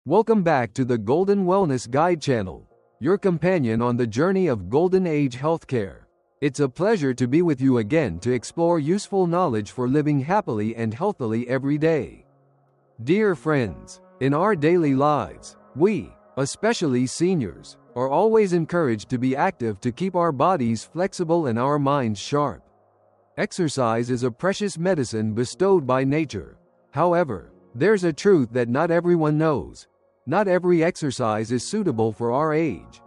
Welcome back to the Golden Wellness Guide channel, your companion on the journey of Golden Age healthcare. It's a pleasure to be with you again to explore useful knowledge for living happily and healthily every day. Dear friends, in our daily lives, we, especially seniors, are always encouraged to be active to keep our bodies flexible and our minds sharp. Exercise is a precious medicine bestowed by nature. However, there's a truth that not everyone knows. Not every exercise is suitable for our age.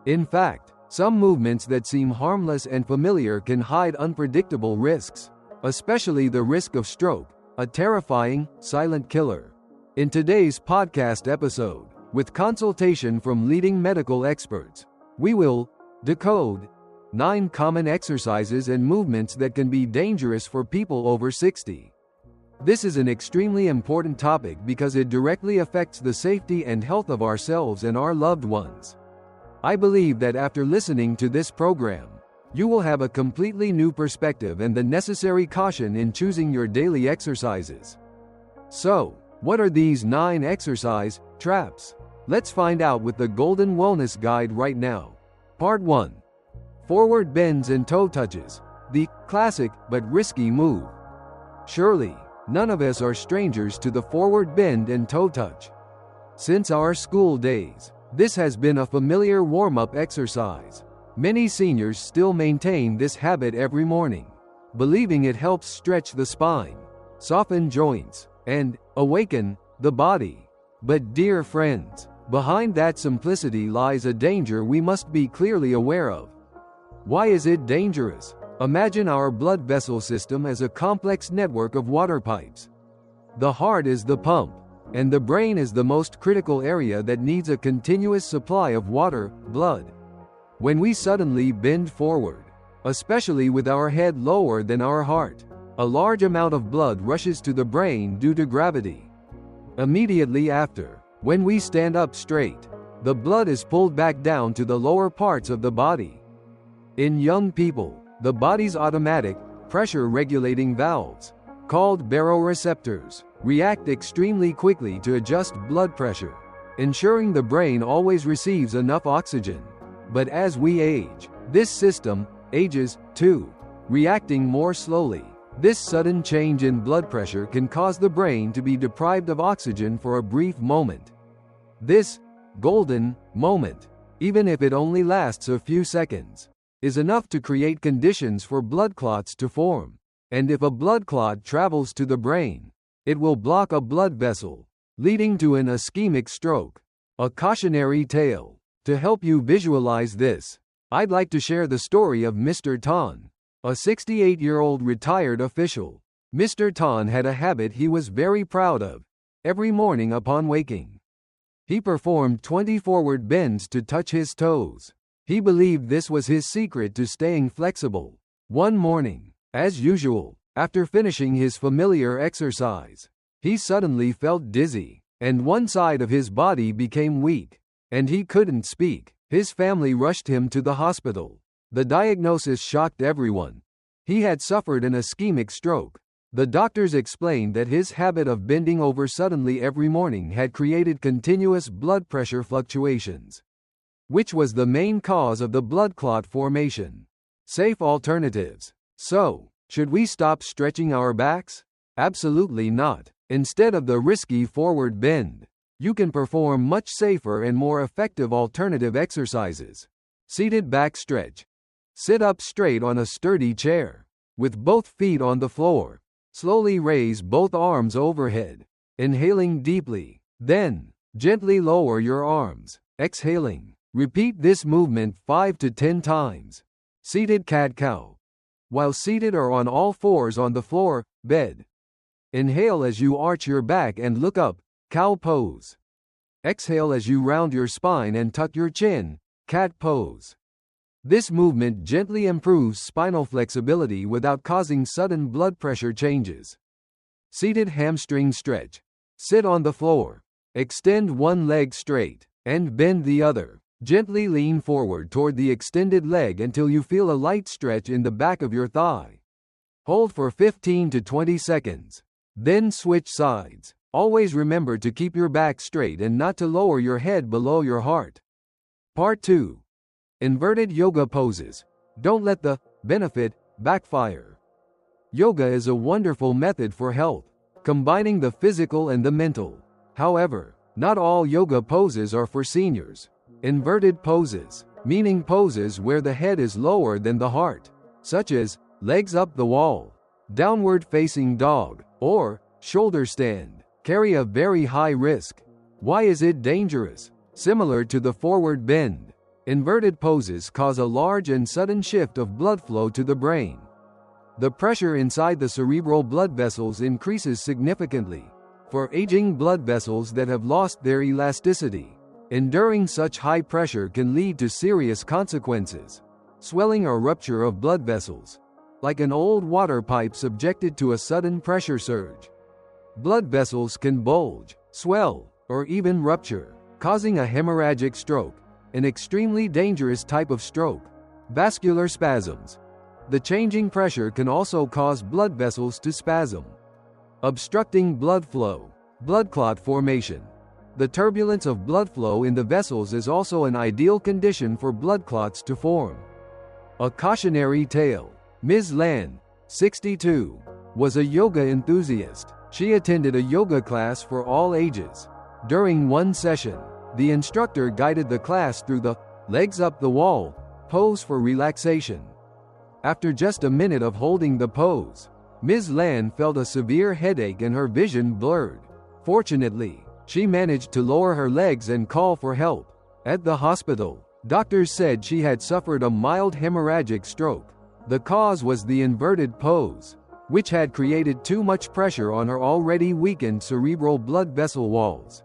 In fact, some movements that seem harmless and familiar can hide unpredictable risks, especially the risk of stroke, a terrifying, silent killer. In today's podcast episode, with consultation from leading medical experts, we will decode 9 common exercises and movements that can be dangerous for people over 60. This is an extremely important topic because it directly affects the safety and health of ourselves and our loved ones. I believe that after listening to this program, you will have a completely new perspective and the necessary caution in choosing your daily exercises. So, what are these 9 exercise traps? Let's find out with the Golden Wellness Guide right now. Part 1. Forward bends and toe touches, the classic but risky move. Surely, none of us are strangers to the forward bend and toe touch. Since our school days, this has been a familiar warm-up exercise. Many seniors still maintain this habit every morning, believing it helps stretch the spine, soften joints, and awaken the body. But dear friends, behind that simplicity lies a danger we must be clearly aware of. Why is it dangerous? Imagine our blood vessel system as a complex network of water pipes. The heart is the pump, and the brain is the most critical area that needs a continuous supply of water, blood. When we suddenly bend forward, especially with our head lower than our heart, a large amount of blood rushes to the brain due to gravity. Immediately after, when we stand up straight, the blood is pulled back down to the lower parts of the body. In young people, the body's automatic, pressure-regulating valves, called baroreceptors, react extremely quickly to adjust blood pressure, ensuring the brain always receives enough oxygen. But as we age, this system ages too, reacting more slowly. This sudden change in blood pressure can cause the brain to be deprived of oxygen for a brief moment. This golden moment, even if it only lasts a few seconds, is enough to create conditions for blood clots to form. And if a blood clot travels to the brain, it will block a blood vessel, leading to an ischemic stroke. A cautionary tale. To help you visualize this, I'd like to share the story of Mr. Tan, a 68-year-old retired official. Mr. Tan had a habit he was very proud of. Every morning upon waking, he performed 20 forward bends to touch his toes. He believed this was his secret to staying flexible. One morning, as usual, after finishing his familiar exercise, he suddenly felt dizzy, and one side of his body became weak, and he couldn't speak. His family rushed him to the hospital. The diagnosis shocked everyone. He had suffered an ischemic stroke. The doctors explained that his habit of bending over suddenly every morning had created continuous blood pressure fluctuations, which was the main cause of the blood clot formation. Safe alternatives. So, should we stop stretching our backs? Absolutely not. Instead of the risky forward bend, you can perform much safer and more effective alternative exercises. Seated back stretch. Sit up straight on a sturdy chair, with both feet on the floor. Slowly raise both arms overhead, inhaling deeply. Then, gently lower your arms, exhaling. Repeat this movement 5 to 10 times. Seated cat-cow. While seated or on all fours on the floor, bed. Inhale as you arch your back and look up, cow pose. Exhale as you round your spine and tuck your chin, cat pose. This movement gently improves spinal flexibility without causing sudden blood pressure changes. Seated hamstring stretch. Sit on the floor. Extend one leg straight, and bend the other. Gently lean forward toward the extended leg until you feel a light stretch in the back of your thigh. Hold for 15 to 20 seconds. Then switch sides. Always remember to keep your back straight and not to lower your head below your heart. Part 2. Inverted yoga poses. Don't let the benefit backfire. Yoga is a wonderful method for health, combining the physical and the mental. However, not all yoga poses are for seniors. Inverted poses, meaning poses where the head is lower than the heart, such as legs up the wall, downward facing dog, or shoulder stand, carry a very high risk. Why is it dangerous? Similar to the forward bend, inverted poses cause a large and sudden shift of blood flow to the brain. The pressure inside the cerebral blood vessels increases significantly. For aging blood vessels that have lost their elasticity, enduring such high pressure can lead to serious consequences. Swelling or rupture of blood vessels, like an old water pipe subjected to a sudden pressure surge. Blood vessels can bulge, swell, or even rupture, causing a hemorrhagic stroke, an extremely dangerous type of stroke. Vascular spasms. The changing pressure can also cause blood vessels to spasm, obstructing blood flow. Blood clot formation. The turbulence of blood flow in the vessels is also an ideal condition for blood clots to form. A cautionary tale. Ms. Lan, 62, was a yoga enthusiast. She attended a yoga class for all ages. During one session, the instructor guided the class through the legs up the wall pose for relaxation. After just a minute of holding the pose, Ms. Lan felt a severe headache and her vision blurred. Fortunately, she managed to lower her legs and call for help. At the hospital, doctors said she had suffered a mild hemorrhagic stroke. The cause was the inverted pose, which had created too much pressure on her already weakened cerebral blood vessel walls.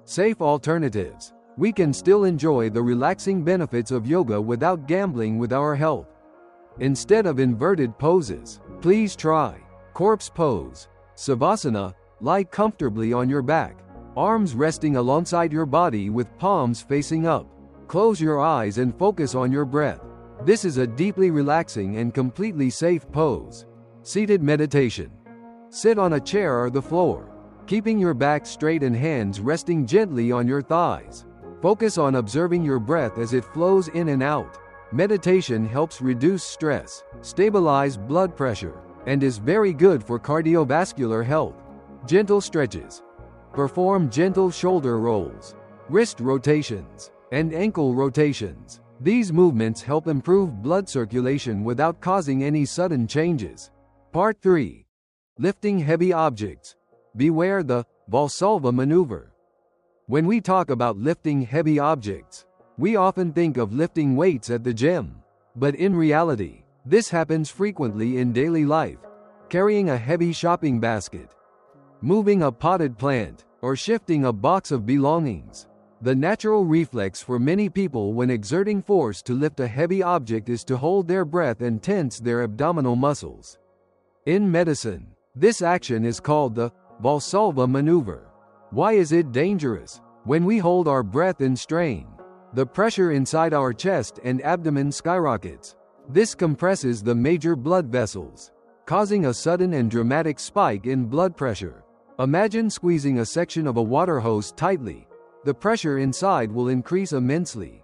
Safe alternatives. We can still enjoy the relaxing benefits of yoga without gambling with our health. Instead of inverted poses, please try corpse pose. Savasana. Lie comfortably on your back, arms resting alongside your body with palms facing up. Close your eyes and focus on your breath. This is a deeply relaxing and completely safe pose. Seated meditation. Sit on a chair or the floor, keeping your back straight and hands resting gently on your thighs. Focus on observing your breath as it flows in and out. Meditation helps reduce stress, stabilize blood pressure, and is very good for cardiovascular health. Gentle stretches. Perform gentle shoulder rolls, wrist rotations, and ankle rotations. These movements help improve blood circulation without causing any sudden changes. Part 3. Lifting heavy objects. Beware the Valsalva maneuver. When we talk about lifting heavy objects, we often think of lifting weights at the gym. But in reality, this happens frequently in daily life. Carrying a heavy shopping basket, moving a potted plant, or shifting a box of belongings. The natural reflex for many people when exerting force to lift a heavy object is to hold their breath and tense their abdominal muscles. In medicine, this action is called the Valsalva maneuver. Why is it dangerous? When we hold our breath and strain, the pressure inside our chest and abdomen skyrockets. This compresses the major blood vessels, causing a sudden and dramatic spike in blood pressure. Imagine squeezing a section of a water hose tightly. The pressure inside will increase immensely.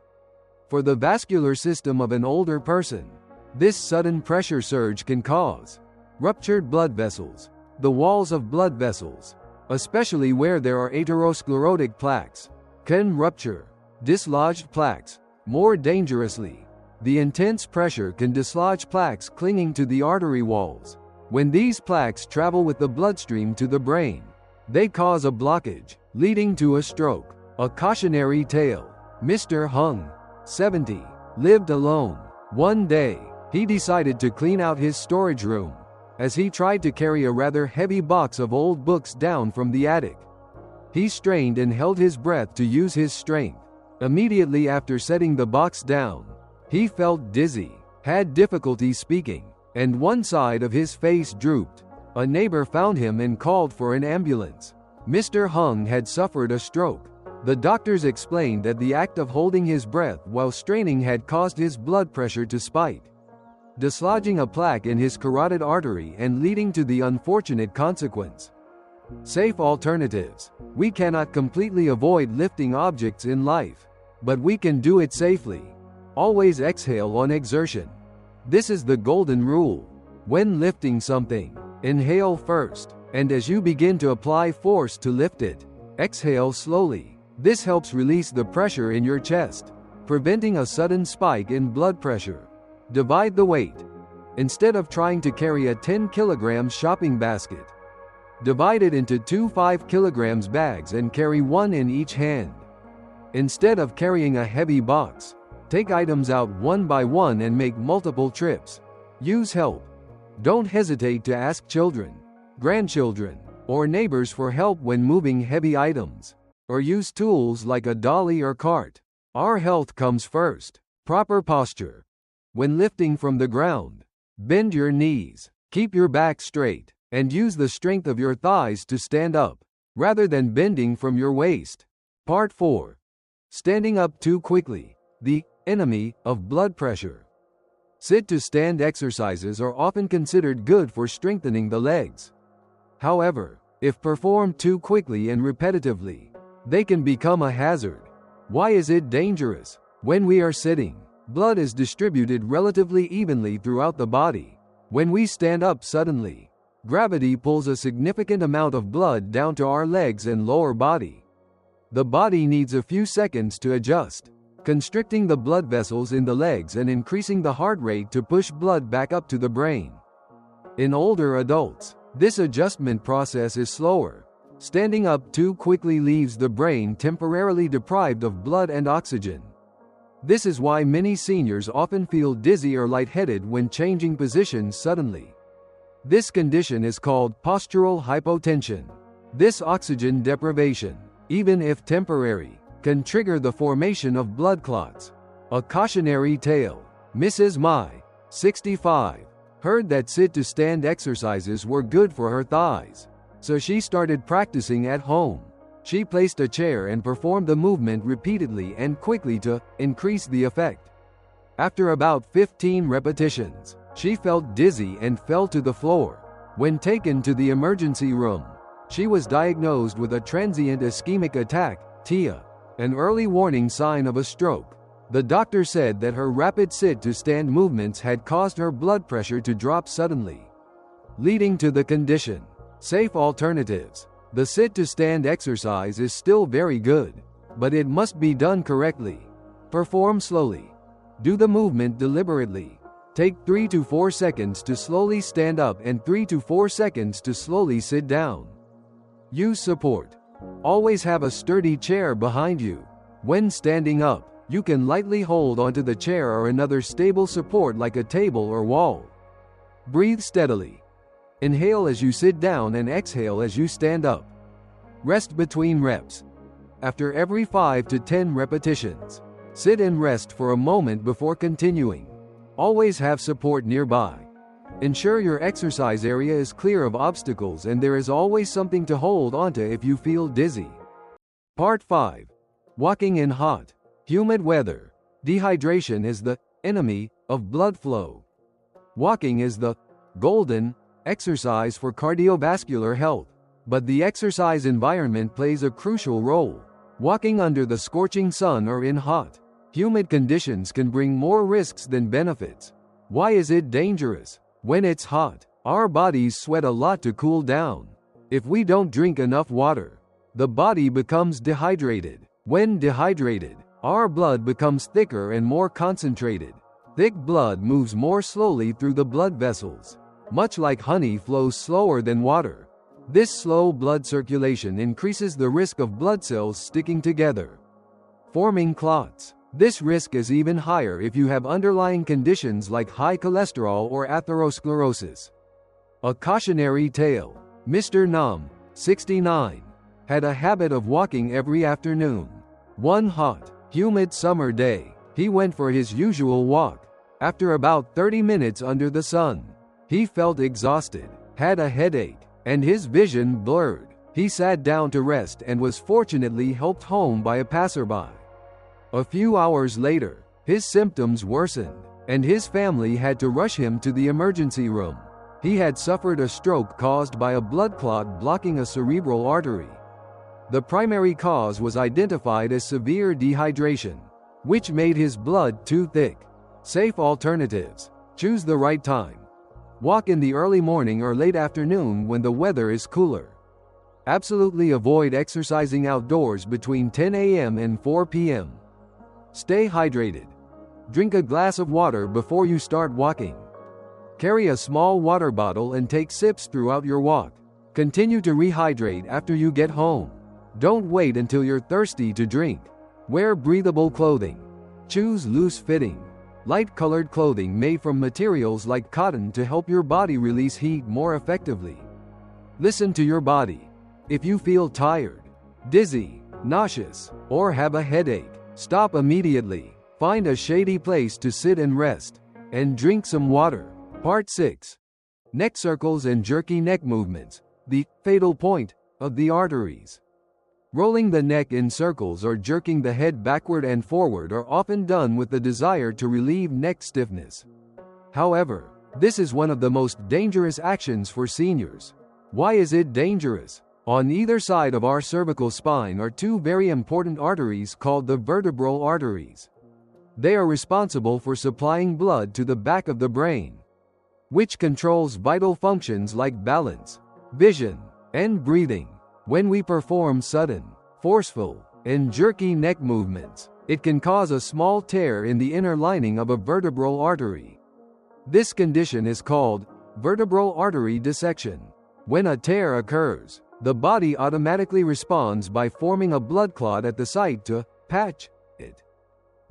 For the vascular system of an older person, this sudden pressure surge can cause ruptured blood vessels. The walls of blood vessels, especially where there are atherosclerotic plaques, can rupture. Dislodged plaques. More dangerously, the intense pressure can dislodge plaques clinging to the artery walls. When these plaques travel with the bloodstream to the brain, they cause a blockage, leading to a stroke. A cautionary tale. Mr. Hung, 70, lived alone. One day, he decided to clean out his storage room, as he tried to carry a rather heavy box of old books down from the attic. He strained and held his breath to use his strength. Immediately after setting the box down, he felt dizzy, had difficulty speaking, and one side of his face drooped. A neighbor found him and called for an ambulance. Mr. Hung had suffered a stroke. The doctors explained that the act of holding his breath while straining had caused his blood pressure to spike, dislodging a plaque in his carotid artery and leading to the unfortunate consequence. Safe alternatives. We cannot completely avoid lifting objects in life, but we can do it safely. Always exhale on exertion. This is the golden rule. When lifting something, inhale first, and as you begin to apply force to lift it, exhale slowly. This helps release the pressure in your chest, preventing a sudden spike in blood pressure. Divide the weight. Instead of trying to carry a 10 kg shopping basket, divide it into two 5 kg bags and carry one in each hand. Instead of carrying a heavy box, take items out one by one and make multiple trips. Use help. Don't hesitate to ask children, grandchildren, or neighbors for help when moving heavy items, or use tools like a dolly or cart. Our health comes first. Proper posture. When lifting from the ground, bend your knees, keep your back straight, and use the strength of your thighs to stand up, rather than bending from your waist. Part 4. Standing up too quickly, the enemy of blood pressure. Sit-to-stand exercises are often considered good for strengthening the legs. However, if performed too quickly and repetitively, they can become a hazard. Why is it dangerous? When we are sitting, blood is distributed relatively evenly throughout the body. When we stand up suddenly, gravity pulls a significant amount of blood down to our legs and lower body. The body needs a few seconds to adjust, constricting the blood vessels in the legs and increasing the heart rate to push blood back up to the brain. In older adults, this adjustment process is slower. Standing up too quickly leaves the brain temporarily deprived of blood and oxygen. This is why many seniors often feel dizzy or lightheaded when changing positions suddenly. This condition is called postural hypotension. This oxygen deprivation, even if temporary, can trigger the formation of blood clots. A cautionary tale. Mrs. Mai, 65, heard that sit-to-stand exercises were good for her thighs, so she started practicing at home. She placed a chair and performed the movement repeatedly and quickly to increase the effect. After about 15 repetitions, she felt dizzy and fell to the floor. When taken to the emergency room, she was diagnosed with a transient ischemic attack, TIA, an early warning sign of a stroke. The doctor said that her rapid sit-to-stand movements had caused her blood pressure to drop suddenly, leading to the condition. Safe alternatives. The sit-to-stand exercise is still very good, but it must be done correctly. Perform slowly. Do the movement deliberately. Take 3 to 4 seconds to slowly stand up and 3 to 4 seconds to slowly sit down. Use support. Always have a sturdy chair behind you. When standing up, you can lightly hold onto the chair or another stable support like a table or wall. Breathe steadily. Inhale as you sit down and exhale as you stand up. Rest between reps. After every 5 to 10 repetitions, sit and rest for a moment before continuing. Always have support nearby. Ensure your exercise area is clear of obstacles and there is always something to hold onto if you feel dizzy. Part 5. Walking in hot, humid weather. Dehydration is the enemy of blood flow. Walking is the golden exercise for cardiovascular health, but the exercise environment plays a crucial role. Walking under the scorching sun or in hot, humid conditions can bring more risks than benefits. Why is it dangerous? When it's hot, our bodies sweat a lot to cool down. If we don't drink enough water, the body becomes dehydrated. When dehydrated, our blood becomes thicker and more concentrated. Thick blood moves more slowly through the blood vessels. Much like honey flows slower than water. This slow blood circulation increases the risk of blood cells sticking together, forming clots. This risk is even higher if you have underlying conditions like high cholesterol or atherosclerosis. A cautionary tale. Mr. Nam, 69, had a habit of walking every afternoon. One hot, humid summer day, he went for his usual walk. After about 30 minutes under the sun, he felt exhausted, had a headache, and his vision blurred. He sat down to rest and was fortunately helped home by a passerby. A few hours later, his symptoms worsened, and his family had to rush him to the emergency room. He had suffered a stroke caused by a blood clot blocking a cerebral artery. The primary cause was identified as severe dehydration, which made his blood too thick. Safe alternatives. Choose the right time. Walk in the early morning or late afternoon when the weather is cooler. Absolutely avoid exercising outdoors between 10 a.m. and 4 p.m. Stay hydrated. Drink a glass of water before you start walking. Carry a small water bottle and take sips throughout your walk. Continue to rehydrate after you get home. Don't wait until you're thirsty to drink. Wear breathable clothing. Choose loose-fitting, light-colored clothing made from materials like cotton to help your body release heat more effectively. Listen to your body. If you feel tired, dizzy, nauseous, or have a headache, stop immediately. Find a shady place to sit and rest, and drink some water. Part 6. Neck circles and jerky neck movements. The fatal point of the arteries. Rolling the neck in circles or jerking the head backward and forward are often done with the desire to relieve neck stiffness. However, this is one of the most dangerous actions for seniors. Why is it dangerous? On either side of our cervical spine are two very important arteries called the vertebral arteries. They are responsible for supplying blood to the back of the brain, which controls vital functions like balance, vision, and breathing. When we perform sudden, forceful, and jerky neck movements, it can cause a small tear in the inner lining of a vertebral artery. This condition is called vertebral artery dissection. When a tear occurs, the body automatically responds by forming a blood clot at the site to patch it.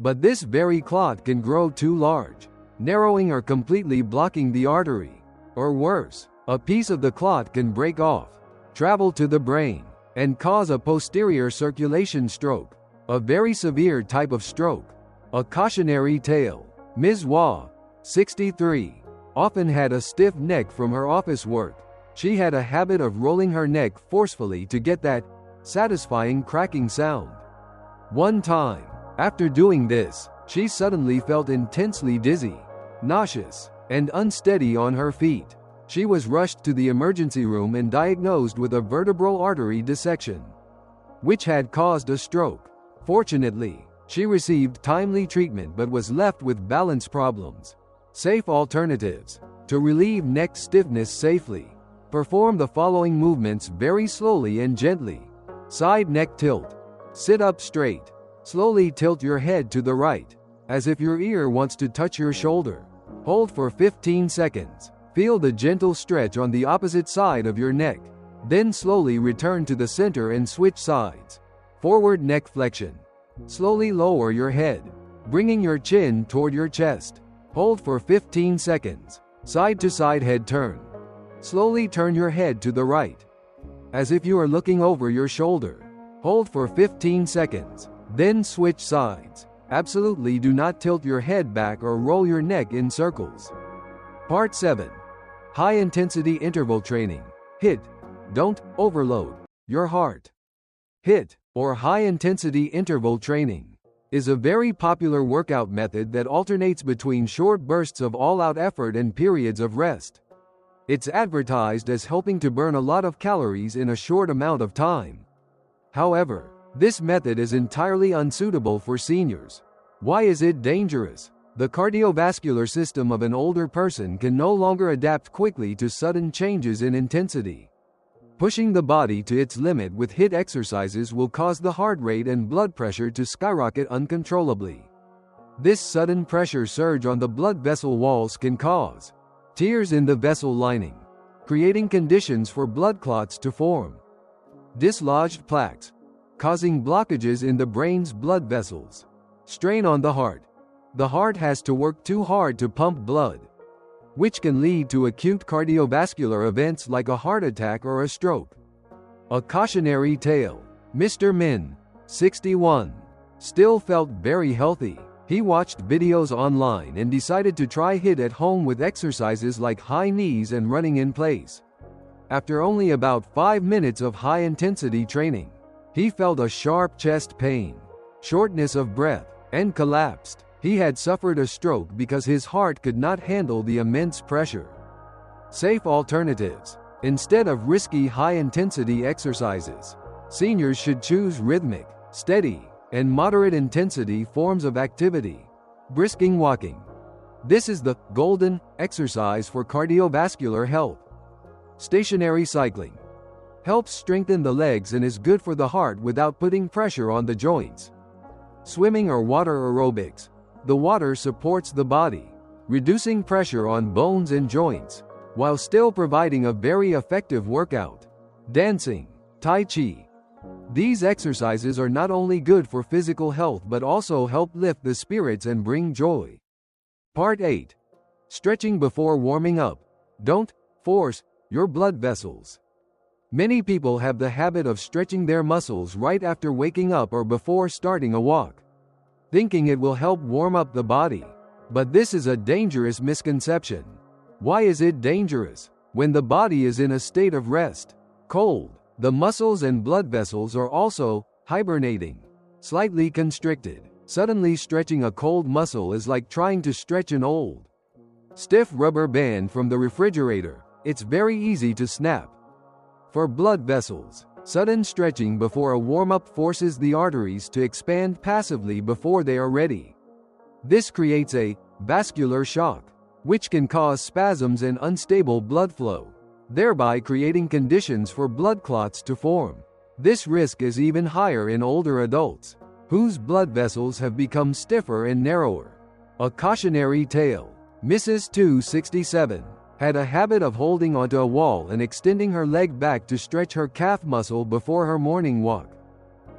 But this very clot can grow too large, narrowing or completely blocking the artery. Or worse, a piece of the clot can break off, travel to the brain, and cause a posterior circulation stroke, a very severe type of stroke. A cautionary tale. Ms. Waugh, 63, often had a stiff neck from her office work. She had a habit of rolling her neck forcefully to get that satisfying cracking sound. One time, after doing this, she suddenly felt intensely dizzy, nauseous, and unsteady on her feet. She was rushed to the emergency room and diagnosed with a vertebral artery dissection, which had caused a stroke. Fortunately, she received timely treatment but was left with balance problems. Safe alternatives. To relieve neck stiffness safely, perform the following movements very slowly and gently. Side neck tilt. Sit up straight. Slowly tilt your head to the right, as if your ear wants to touch your shoulder. Hold for 15 seconds. Feel the gentle stretch on the opposite side of your neck. Then slowly return to the center and switch sides. Forward neck flexion. Slowly lower your head, bringing your chin toward your chest. Hold for 15 seconds. Side to side head turn. Slowly turn your head to the right, as if you are looking over your shoulder. Hold for 15 seconds. Then switch sides. Absolutely do not tilt your head back or roll your neck in circles. Part 7. High-intensity interval training. HIIT. Don't overload your heart. HIIT, or high-intensity interval training, is a very popular workout method that alternates between short bursts of all-out effort and periods of rest. It's advertised as helping to burn a lot of calories in a short amount of time. However, this method is entirely unsuitable for seniors. Why is it dangerous? The cardiovascular system of an older person can no longer adapt quickly to sudden changes in intensity. Pushing the body to its limit with HIIT exercises will cause the heart rate and blood pressure to skyrocket uncontrollably. This sudden pressure surge on the blood vessel walls can cause tears in the vessel lining, creating conditions for blood clots to form. Dislodged plaques, causing blockages in the brain's blood vessels. Strain on the heart. The heart has to work too hard to pump blood, which can lead to acute cardiovascular events like a heart attack or a stroke. A cautionary tale. Mr. Min, 61, still felt very healthy. He watched videos online and decided to try HIIT at home with exercises like high knees and running in place. After only about 5 minutes of high-intensity training, he felt a sharp chest pain, shortness of breath, and collapsed. He had suffered a stroke because his heart could not handle the immense pressure. Safe alternatives. Instead of risky high-intensity exercises, seniors should choose rhythmic, steady, and moderate-intensity forms of activity. Brisking walking. This is the golden exercise for cardiovascular health. Stationary cycling helps strengthen the legs and is good for the heart without putting pressure on the joints. Swimming or water aerobics. The water supports the body, reducing pressure on bones and joints, while still providing a very effective workout. Dancing, Tai Chi. These exercises are not only good for physical health but also help lift the spirits and bring joy. Part 8. Stretching before warming up. Don't force your blood vessels. Many people have the habit of stretching their muscles right after waking up or before starting a walk, thinking it will help warm up the body. But this is a dangerous misconception. Why is it dangerous? When the body is in a state of rest, cold, the muscles and blood vessels are also hibernating, slightly constricted. Suddenly stretching a cold muscle is like trying to stretch an old, stiff rubber band from the refrigerator. It's very easy to snap. For blood vessels, sudden stretching before a warm-up forces the arteries to expand passively before they are ready. This creates a vascular shock, which can cause spasms and unstable blood flow, thereby creating conditions for blood clots to form. This risk is even higher in older adults, whose blood vessels have become stiffer and narrower. A cautionary tale. Mrs. 267 had a habit of holding onto a wall and extending her leg back to stretch her calf muscle before her morning walk.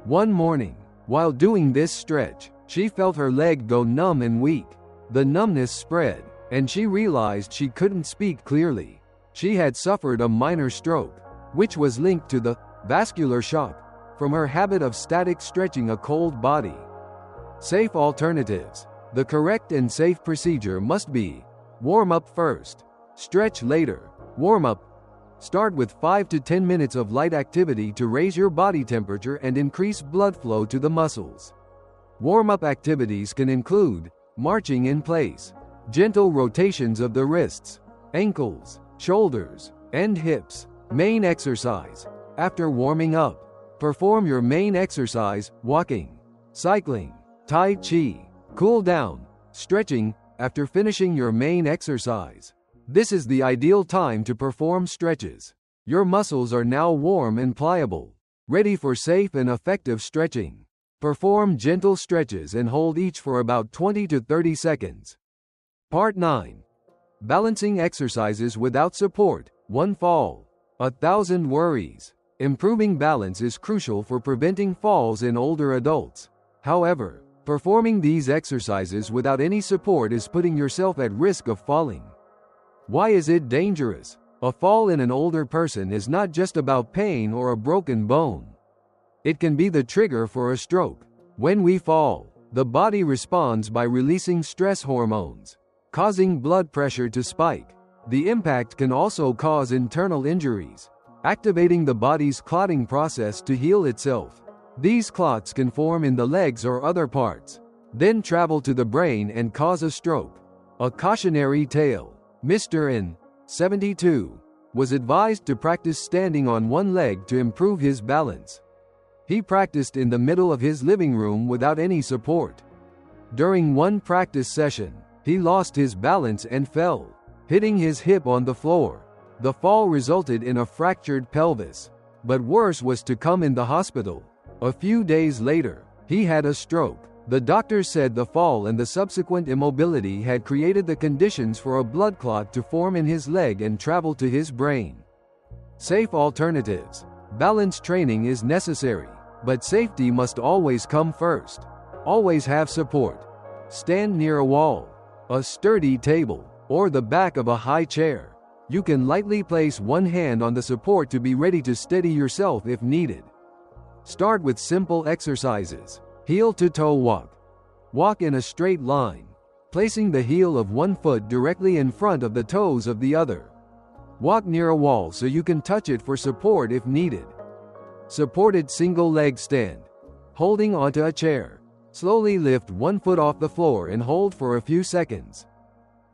One morning, while doing this stretch, she felt her leg go numb and weak. The numbness spread, and she realized she couldn't speak clearly. She had suffered a minor stroke, which was linked to the vascular shock from her habit of static stretching a cold body. Safe alternatives. The correct and safe procedure must be: warm up first, stretch later. Warm up. Start with 5 to 10 minutes of light activity to raise your body temperature and increase blood flow to the muscles. Warm-up activities can include marching in place, gentle rotations of the wrists, ankles, shoulders, and hips. Main exercise. After warming up, perform your main exercise: walking, cycling, Tai Chi. Cool down, stretching, after finishing your main exercise. This is the ideal time to perform stretches. Your muscles are now warm and pliable, ready for safe and effective stretching. Perform gentle stretches and hold each for about 20 to 30 seconds. Part 9. Balancing exercises without support. One fall, 1,000 worries. Improving balance is crucial for preventing falls in older adults. However, performing these exercises without any support is putting yourself at risk of falling. Why is it dangerous? A fall in an older person is not just about pain or a broken bone. It can be the trigger for a stroke. When we fall, the body responds by releasing stress hormones, causing blood pressure to spike. The impact can also cause internal injuries, activating the body's clotting process to heal itself. These clots can form in the legs or other parts, then travel to the brain and cause a stroke. A cautionary tale. Mr. N, 72, was advised to practice standing on one leg to improve his balance. He practiced in the middle of his living room without any support. During one practice session, he lost his balance and fell, hitting his hip on the floor. The fall resulted in a fractured pelvis, but worse was to come in the hospital. A few days later, he had a stroke. The doctors said the fall and the subsequent immobility had created the conditions for a blood clot to form in his leg and travel to his brain. Safe alternatives. Balance training is necessary, but safety must always come first. Always have support. Stand near a wall, a sturdy table, or the back of a high chair. You can lightly place one hand on the support to be ready to steady yourself if needed. Start with simple exercises. Heel to toe walk. Walk in a straight line, placing the heel of one foot directly in front of the toes of the other. Walk near a wall so you can touch it for support if needed. Supported single leg stand. Holding onto a chair. Slowly lift one foot off the floor and hold for a few seconds.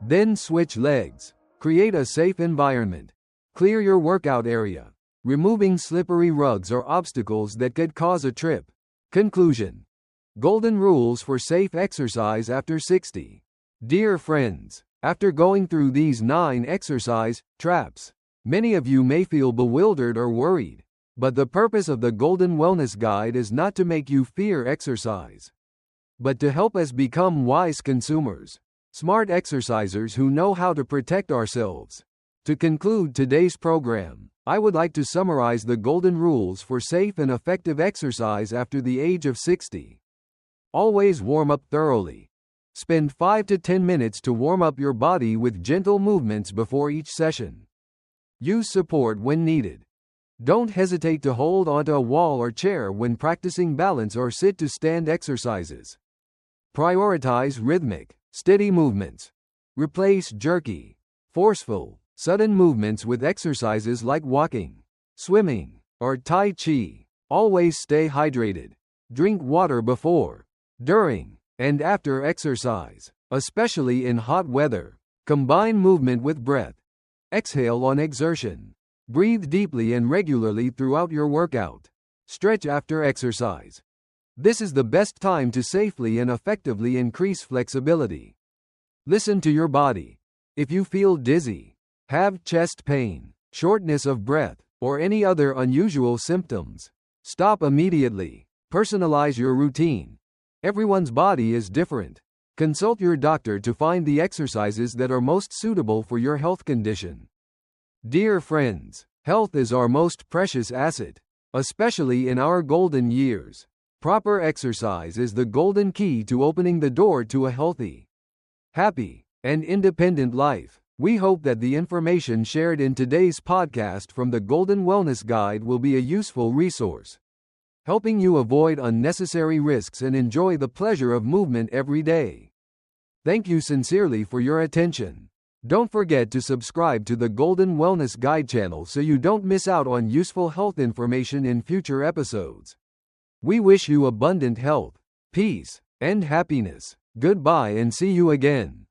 Then switch legs. Create a safe environment. Clear your workout area, removing slippery rugs or obstacles that could cause a trip. Conclusion. Golden rules for safe exercise after 60. Dear friends, after going through these 9 exercise traps, many of you may feel bewildered or worried. But the purpose of the Golden Wellness Guide is not to make you fear exercise, but to help us become wise consumers, smart exercisers who know how to protect ourselves. To conclude today's program, I would like to summarize the golden rules for safe and effective exercise after the age of 60. Always warm up thoroughly. Spend 5 to 10 minutes to warm up your body with gentle movements before each session. Use support when needed. Don't hesitate to hold onto a wall or chair when practicing balance or sit to stand exercises. Prioritize rhythmic, steady movements. Replace jerky, forceful, sudden movements with exercises like walking, swimming, or Tai Chi. Always stay hydrated. Drink water before, during, and after exercise, especially in hot weather. Combine movement with breath. Exhale on exertion. Breathe deeply and regularly throughout your workout. Stretch after exercise. This is the best time to safely and effectively increase flexibility. Listen to your body. If you feel dizzy, have chest pain, shortness of breath, or any other unusual symptoms, stop immediately. Personalize your routine. Everyone's body is different. Consult your doctor to find the exercises that are most suitable for your health condition. Dear friends, health is our most precious asset, especially in our golden years. Proper exercise is the golden key to opening the door to a healthy, happy, and independent life. We hope that the information shared in today's podcast from the Golden Wellness Guide will be a useful resource, helping you avoid unnecessary risks and enjoy the pleasure of movement every day. Thank you sincerely for your attention. Don't forget to subscribe to the Golden Wellness Guide channel so you don't miss out on useful health information in future episodes. We wish you abundant health, peace, and happiness. Goodbye and see you again.